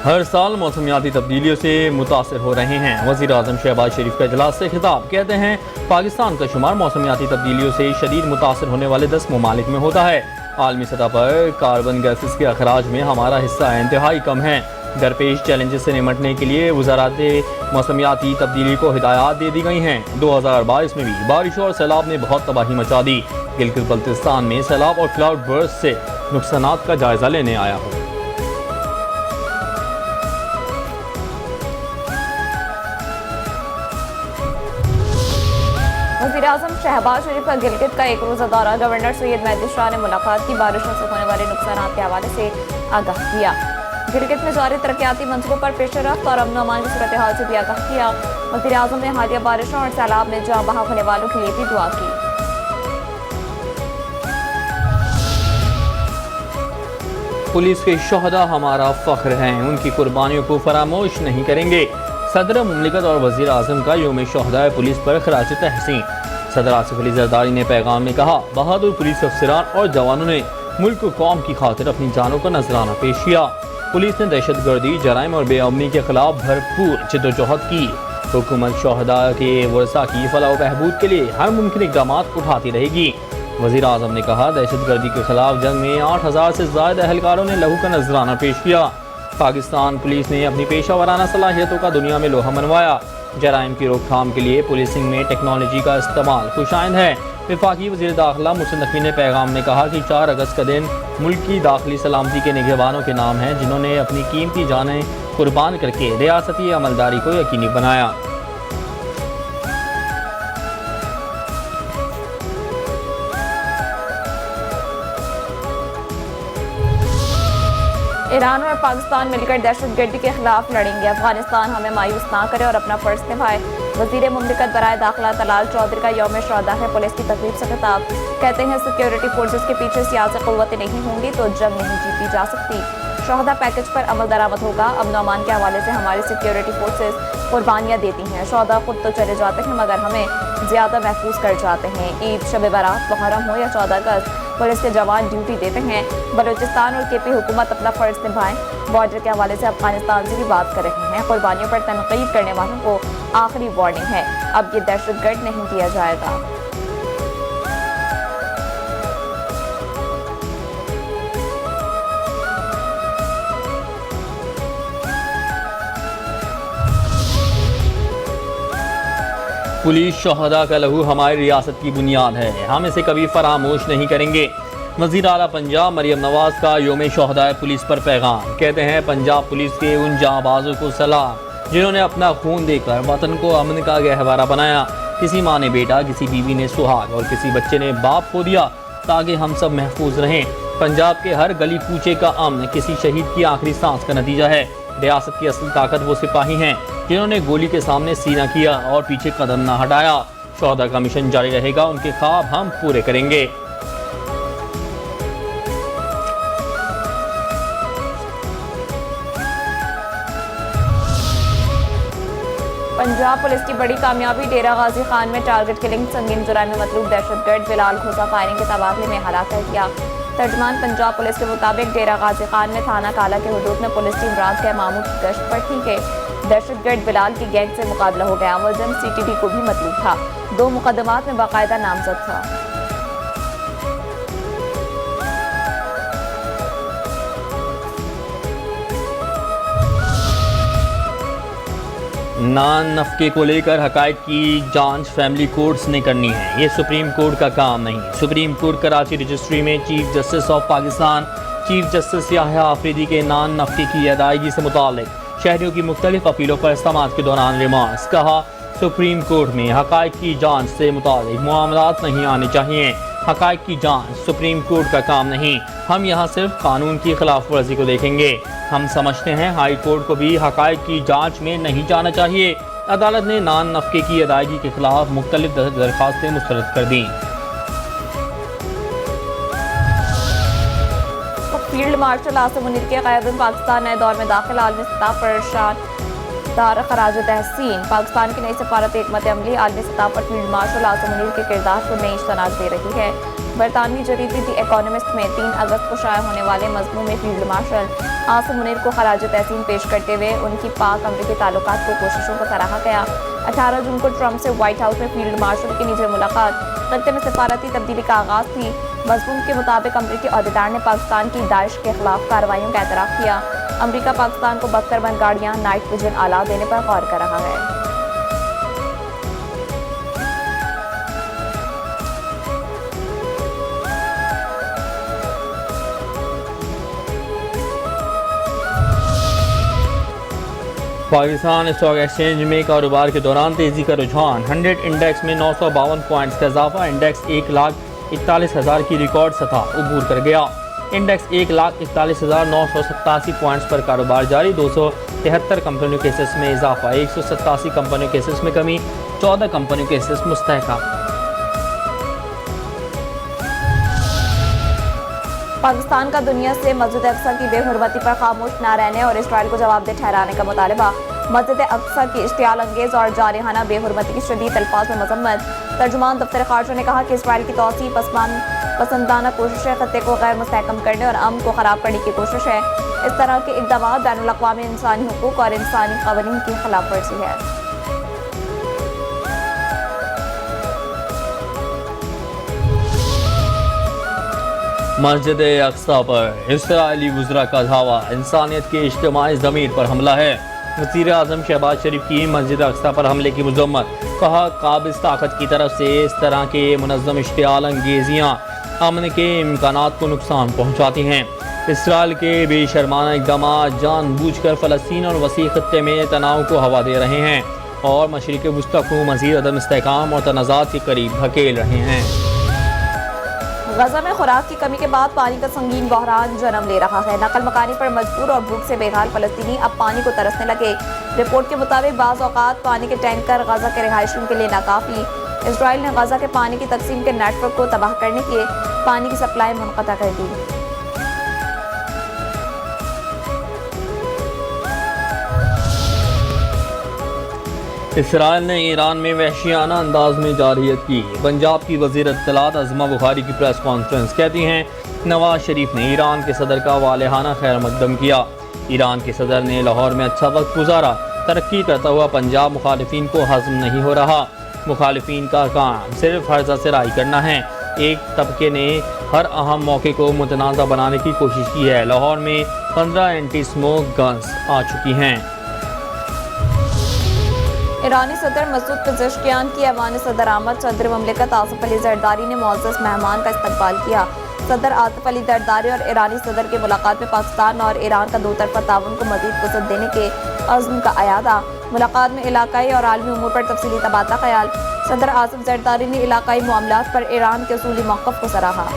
हर साल मौसमियाती तब्दीलियों से मुतासर हो रहे हैं। वज़ीर आज़म शहबाज शरीफ का इजलास से खिताब। कहते हैं पाकिस्तान का शुमार मौसमियाती तब्दीलियों से शदीद मुतासर होने वाले 10 ममालिक में होता है। आलमी सतह पर कार्बन गैसेस के अखराज में हमारा हिस्सा इंतहाई कम है। दरपेश चैलेंजेस से निमटने के लिए वज़ारत मौसमियाती तब्दीली को हिदायत दे दी गई हैं। 2022 में भी बारिश और सैलाब ने बहुत तबाही मचा दी। गिलगित बल्तिस्तान में सैलाब और क्लाउड बर्स्ट से नुकसानात का जायजा लेने आया हूँ। वज़ीर-ए-आज़म शहबाज शरीफ का गिलगित का एक रोज़ा दौरा। गवर्नर सैयद मेहदी शाह ने मुलाकात की। बारिशों से होने वाले नुकसान के हवाले से आगाह किया। गिलगित में जारी तरक्याती मंसूबों पर पेशरफ्त और अमन अमान की सूरत हाल से भी आगाह किया। वज़ीर-ए-आज़म ने हालिया बारिशों और सैलाब में जाँ बहक होने वालों के लिए भी दुआ की। पुलिस के शोहदा हमारा फख्र हैं, उनकी कुर्बानियों को फरामोश नहीं करेंगे। सदर मुमलिकत और वज़ीर आज़म का यौम शोहदा पुलिस पर खराज तहसीन। सदर आसिफ अली ज़रदारी ने पैगाम में कहा, बहादुर पुलिस अफसरान और जवानों ने मुल्क कौम की खातिर अपनी जानों का नजराना पेश किया। पुलिस ने दहशत गर्दी, जराइम और बेअमनी के खिलाफ भरपूर जद्दोजहद की। हुकूमत शोहदा के वर्सा की फलाह बहबूद के लिए हर मुमकिन इक़दाम उठाती रहेगी। वज़ीर आज़म ने कहा, दहशत गर्दी के खिलाफ जंग में 8000 से ज़्यादा एहलकारों ने लहू का नजराना पेश किया। पाकिस्तान पुलिस ने अपनी पेशा वाराना सलाहियतों का दुनिया में लोहा मनवाया। जराइम की रोकथाम के लिए पुलिसिंग में टेक्नोलॉजी का इस्तेमाल खुशाइंद है। वफाकी वज़ीर दाखिला मुहसिन नकवी ने पैगाम में कहा कि 4 अगस्त का दिन मुल्क की दाखिली सलामती के निगहबानों के नाम है, जिन्होंने अपनी कीमती जानें कुर्बान करके रियासती अमलदारी को यकीनी बनाया। ईरान और पाकिस्तान मिलकर दहशतगर्दी के खिलाफ लड़ेंगे। अफगानिस्तान हमें मायूस ना करे और अपना फर्ज निभाए। वज़ीर मुमलिकत बराए दाखिला तलाल चौधरी का यौम शोहदा है पुलिस की तकरीब से खिताब। कहते हैं सिक्योरिटी फोर्सेस के पीछे सियासी क़ुव्वतें नहीं होंगी तो जंग नहीं जीती जा सकती। शोहदा पैकेज पर अमल दरामद होगा। अमन अमान के हवाले से हमारी सिक्योरिटी फोर्सेस कुर्बानियाँ देती हैं। शोहदा खुद तो चले जाते हैं मगर हमें ज़्यादा महफूज कर जाते हैं। ईद, शब बारात, मुहर्रम हो या 14 अगस्त, पुलिस के जवान ड्यूटी देते हैं। बलूचिस्तान और केपी हुकूमत अपना फ़र्ज निभाएं। बॉर्डर के हवाले से अफगानिस्तान से भी बात कर रहे हैं। कुर्बानियों पर तनकीद करने वालों को आखिरी वार्निंग है, अब ये दहशतगर्द नहीं किया जाएगा। पुलिस शोहदा का लहू हमारी रियासत की बुनियाद है, हम इसे कभी फरामोश नहीं करेंगे। वज़ीर आला पंजाब मरियम नवाज का यौम शोहदा पुलिस पर पैगाम। कहते हैं पंजाब पुलिस के उन जांबाजों को सलाम जिन्होंने अपना खून देकर वतन को अमन का गहवारा बनाया। किसी माँ ने बेटा, किसी बीवी ने सुहाग और किसी बच्चे ने बाप खो दिया ताकि हम सब महफूज रहें। पंजाब के हर गली कूचे का अमन किसी शहीद की आखिरी सांस का नतीजा है। रियासत की असल ताकत वो सिपाही हैं जिन्होंने गोली के सामने सीना किया और पीछे कदम ना हटाया। शोहदा का मिशन जारी रहेगा, उनके ख्वाब हम पूरे करेंगे। पंजाब पुलिस की बड़ी कामयाबी। डेरा गाजी खान में टारगेट किलिंग, संगीन जुर्म में मतलूब दहशतगर्द बिलाल खोसा फायरिंग के तबादले में हलाक कर दिया। तर्जमान पंजाब पुलिस के मुताबिक डेरा गाजी खान में थाना काला के हुदूद में पुलिस टीम रात के मामूल की गश्त पर थी कि दहशतगर्द बिलाल की गैंग से मुकाबला हो गया। मुलज़िम CTD को भी मतलूब था। 2 मुकदमात में बाकायदा नामजद था। नान नफके को लेकर हकायक की जांच फैमिली कोर्ट्स ने करनी है, ये सुप्रीम कोर्ट का काम नहीं। सुप्रीम कोर्ट कराची रजिस्ट्री में chief justice of Pakistan chief justice Yahya Afridi के नान नफके की अदायगी से मुताल्लिक शहरियों की मुख्तलिफ अपीलों पर समाअत के दौरान रिमार्क्स। कहा, सुप्रीम कोर्ट में हकायक की जांच से मुताल्लिक मामलात नहीं आने चाहिए। हकायक की जांच सुप्रीम कोर्ट का काम नहीं, हम यहाँ सिर्फ कानून की खिलाफ वर्जी को देखेंगे। हम समझते हैं हाई कोर्ट को भी हकायक की जांच में नहीं जाना चाहिए। अदालत ने नान नफके की अदायगी के खिलाफ मुख्तलिफ दरखास्तें मुस्तरद कर दी। फील्ड मार्शल आसिम मुनीर के क़यादत पाकिस्तान नए दौर में दाखिल। आलमी सतह पर शानदार खराज तहसीन। पाकिस्तान की नई सफारत हिकमत अमली आलमी सतह पर फील्ड मार्शल आसिम मुनीर के किरदार को नई शनाख्त दे रही है। बरतानवी जरीदे दी इकोनॉमिस्ट में 3 अगस्त को शाया होने वाले मजमून में फील्ड मार्शल आसिम मुनीर को खराज तहसीन पेश करते हुए उनकी पाक अमरीकी ताल्लुकात को कोशिशों को सराहा गया। 18 जून को ट्रंप से व्हाइट हाउस में फील्ड मार्शल की निजी मुलाकात खत्ते में सफारती तब्दीली का आगाज थी। मजमून के मुताबिक अमरीकी अहदेदार ने पाकिस्तान की दाइश के खिलाफ कार्रवाइयों का एतराफ़ किया। अमरीका पाकिस्तान को बख्तरबंद गाड़ियाँ, नाइट विजन आला देने पर गौर कर रहा है। पाकिस्तान स्टॉक एक्सचेंज में कारोबार के दौरान तेजी का रुझान। 100 इंडेक्स में 952 पॉइंट्स का इजाफा। इंडेक्स 1,41,000 की रिकॉर्ड सतह अबूर कर गया। इंडेक्स 1,41,987 पॉइंट्स पर कारोबार जारी। 273 कंपनियों के हिस्से में इजाफा। 187 कंपनियों के हिस्से में कमी। 14 कंपनियों के हिस्से मुस्तहकम। पाकिस्तान का दुनिया से मस्जिद अक्सा की बेहुरमती पर खामोश न रहने और इसराइल को जवाबदेह ठहराने का मुतालबा। मस्जिद अक्सा की इश्तियाल अंगेज और जारहाना बेहुरमती की शदीद अल्फाज में मजम्मत। तर्जुमान दफ्तर खारजा ने कहा कि इसराइल की तौसी पसंदाना कोशिश है, खत्ते को गैर मुस्तहकम करने और अमन को ख़राब करने की कोशिश है। इस तरह के इक़दाम बैनुल अक़वामी इंसानी हुकूक और इंसानी क़वानीन की खिलाफ वर्जी है। मस्जिद अक्सा पर इसराइली वज़रा का धावा। इंसानियत के इज्तिमाई ज़मीर पर हमला है। वज़ीर आज़म शहबाज शरीफ की मस्जिद अक्सा पर हमले की मज़म्मत। कहा, काबिज़ ताकत की तरफ से इस तरह के मुनज़्ज़म इश्तियाल अंगेज़ियाँ अमन के इम्कानात को नुकसान पहुँचाती हैं। इसराइल के बेशर्माना इक़दाम जानबूझकर फ़लस्तीन और वसी ख़त्ते में तनाव को हवा दे रहे हैं और मशरिक़ वस्ता को मज़ीद अदम इस्तेहकाम और तनाज़ात के करीब धकेल रहे हैं। गजा में खुराक की कमी के बाद पानी का संगीन बहरान जन्म ले रहा है। नकल मकानी पर मजबूर और भूख से बेहाल फ़लस्तीनी अब पानी को तरसने लगे। रिपोर्ट के मुताबिक बाज़ औक़ात पानी के टैंकर गजा के रिहायशियों के लिए नाकाफ़ी। इसराइल ने गजा के पानी की तकसीम के नेटवर्क को तबाह करने के पानी की सप्लाई मुनक़ता कर दी। इसराइल ने ईरान में वहशियाना अंदाज में जारहियत की। पंजाब की वज़ीर इत्तलात अज़मा बुखारी की प्रेस कॉन्फ्रेंस। कहती हैं, नवाज शरीफ ने ईरान के सदर का वालेहाना खैर मकदम किया। ईरान के सदर ने लाहौर में अच्छा वक्त गुजारा। तरक्की करता हुआ पंजाब मुखालिफिन को हज़म नहीं हो रहा। मुखालिफिन का काम सिर्फ हर्जा से राई करना है। एक तबके ने हर अहम मौके को मुतनाज़ा बनाने की कोशिश की है। लाहौर में 15 एंटी स्मोक गन्स आ चुकी हैं। ईरानी सदर मसूद पेज़ेश्कियान की ऐवान सदर आमद। सदर ममलिकत आसिफ अली ज़रदारी ने मुअज़्ज़ज़ मेहमान का इस्तकबाल किया। सदर आसिफ अली ज़रदारी और ईरानी सदर की मुलाकात में पाकिस्तान और ईरान का दो तरफ़ा ताउन को मज़ीद वसअत देने के अज़्म का अयादा। मुलाकात में इलाकाई और आलमी उमूर पर तफसीली तबादला ख्याल। सदर आसिफ ज़रदारी ने इलाकाई मामलात पर ईरान के उसूली मौक़िफ़ को सराहा।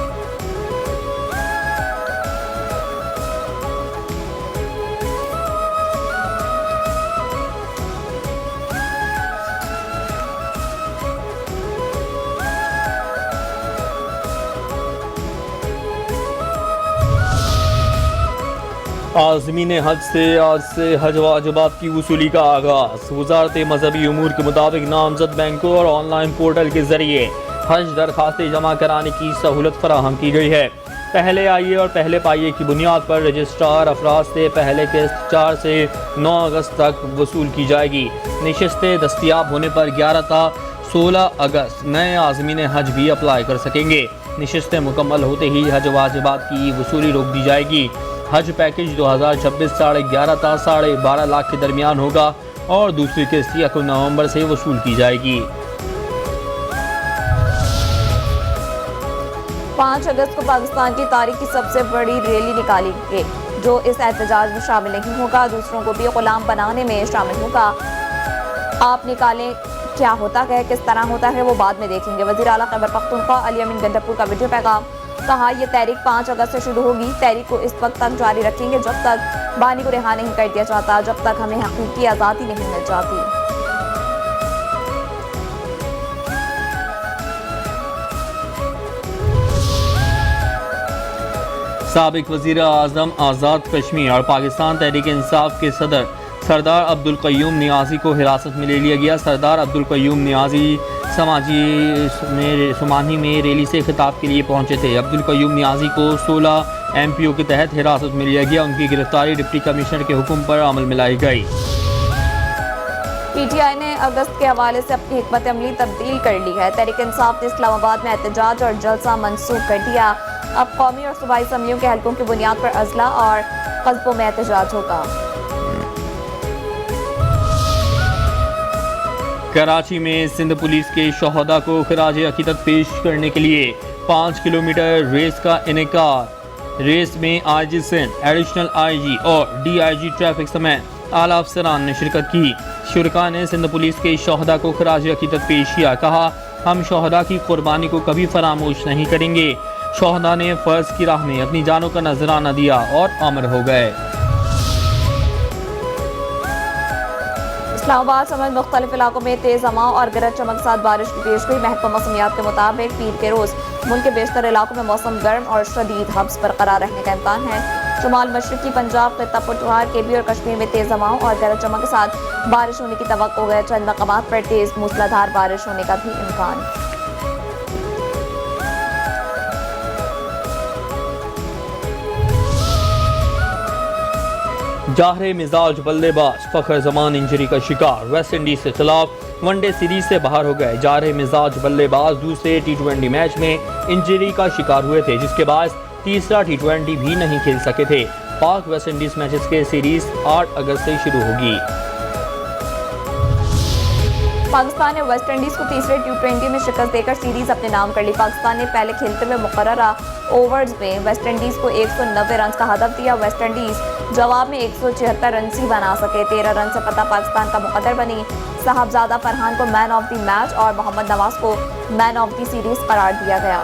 आज़मीन हज से आज से हज वाजिबात की वसूली का आगाज़। वज़ारत मजहबी उमूर के मुताबिक नामजद बैंकों और ऑनलाइन पोर्टल के ज़रिए हज दरखास्तें जमा कराने की सहूलत फराहम की गई है। पहले आइए और पहले पाइए की बुनियाद पर रजिस्ट्रार अफराद से पहले किस्त 4 से 9 अगस्त तक वसूल की जाएगी। नशिस्तें दस्तियाब होने पर 11 था 16 अगस्त नए आज़मीन हज भी अप्लाई कर सकेंगे। नशिस्तें मुकम्मल होते ही हज वाजिबात की वसूली रोक दी जाएगी। हज पैकेज 2026 11.5 था 12.5 लाख के दरमियान होगा और दूसरी किस्त 1 नवंबर से वसूल की जाएगी। 5 अगस्त को पाकिस्तान की तारीख की सबसे बड़ी रैली निकालेंगे जो इस एहतजाज में शामिल नहीं होगा, दूसरों को भी गुलाम बनाने में शामिल होगा। आप निकालें, क्या होता है, किस तरह होता है, वो बाद में देखेंगे। वज़ीर आला खैबर पख्तूनख्वा अली अमीन गंडरपुर का वीडियो पैगाम। कहा, यह तहरीक 5 अगस्त से शुरू होगी। तहरीक को इस वक्त तक जारी रखेंगे जब तक बानी को रिहा नहीं कर दिया जाता, जब तक हमें हकीकी आज़ादी नहीं मिल जाती। साबिक वज़ीर आज़म आज़ाद कश्मीर और पाकिस्तान तहरीक इंसाफ के सदर सरदार अब्दुल क़य्यूम नियाज़ी को हिरासत में ले लिया गया। सरदार अब्दुल क़य्यूम नियाज़ी समानी में रैली से खिताब के लिए पहुंचे थे। अब्दुल कयूम नियाजी को 16 MPO के तहत हिरासत में लिया गया। उनकी गिरफ्तारी डिप्टी कमिश्नर के हुक्म पर अमल में लाई गई। PTI ने अगस्त के हवाले से अपनी हिकमत अमली तब्दील कर ली है। तहरीक इंसाफ ने इस्लामाबाद में एहतजाज और जलसा मंसूख कर दिया। अब कौमी और सूबाई असम्बलियों के हलकों की बुनियाद पर अजला और कस्बों में एहतजाज होगा। कराची में सिंध पुलिस के शोहदा को खराज अकीदत पेश करने के लिए 5 किलोमीटर रेस का इनेकार। रेस में IG सिंध, एडिशनल IG और DIG ट्रैफिक समेत आला अफसरान ने शिरकत की। शुरका ने सिंध पुलिस के शोहदा को खराज अकीदत पेश किया। कहा, हम शोहदा की कुर्बानी को कभी फरामोश नहीं करेंगे। शोहदा ने फर्ज की राह में अपनी जानों का नजराना दिया और अमर हो गए। इस्लामाबाद समेत मुख्तलिफ इलाकों में तेज हवाओं और गरज चमक के साथ बारिश की पेशगोई। महकमा मौसमियात के मुताबिक पीर के रोज मुल्क के बेशतर इलाकों में मौसम गर्म और शदीद हब्स बरकरार रहने का इम्कान है। शुमाल मशरकी पंजाब, खित्ता पटवार, KB और कश्मीर में तेज हवाओं और गरज चमक के साथ बारिश होने की तवक्को है। चंद मकामात पर तेज मूसलाधार बारिश होने का भी इम्कान। जाहरे मिजाज बल्लेबाज फखर जमान इंजरी का शिकार। वेस्ट इंडीज के खिलाफ वनडे सीरीज से बाहर हो गए। जाहरे मिजाज बल्लेबाज दूसरे T20 मैच में इंजरी का शिकार हुए थे, जिसके बाद तीसरा T20 भी नहीं खेल सके थे। पाक वेस्ट इंडीज मैचेस के सीरीज 8 अगस्त से शुरू होगी। पाकिस्तान ने वेस्ट इंडीज को तीसरे T20 में शिकस्त देकर सीरीज अपने नाम कर ली। पाकिस्तान ने पहले खेलते हुए मुकर्ररा ओवर्स में वेस्ट इंडीज को 190 रन का हदफ दिया। वेस्ट इंडीज जवाब में 176 रन ही बना सके। 13 रन से फतह पाकिस्तान का मुकद्दर बनी। साहबजादा फरहान को मैन ऑफ द मैच और मोहम्मद नवाज को मैन ऑफ द सीरीज करार दिया गया।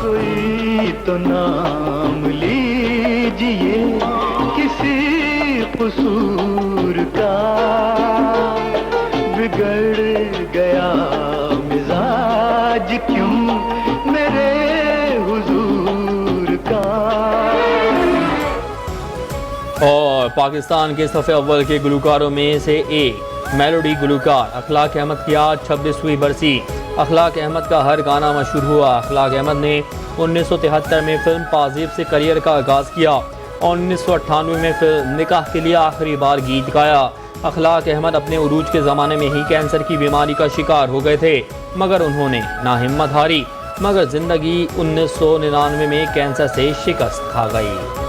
कोई तो नाम लीजिए किसी कसूर का, बिगड़ गया मिजाज क्यों मेरे हुजूर का। और पाकिस्तान के सफ़े अव्वल के गुलकारों में से एक मेलोडी गुलकार अखलाक अहमद की आज 26वीं बरसी। अखलाक अहमद का हर गाना मशहूर हुआ। अखलाक अहमद ने 1973 में फिल्म पाजीब से करियर का आगाज़ किया और 1998 में फिल्म निकाह के लिए आखिरी बार गीत गाया। अखलाक अहमद अपने उरूज के ज़माने में ही कैंसर की बीमारी का शिकार हो गए थे, मगर उन्होंने ना हिम्मत हारी। मगर ज़िंदगी 1999 में कैंसर से शिकस्त खा गई।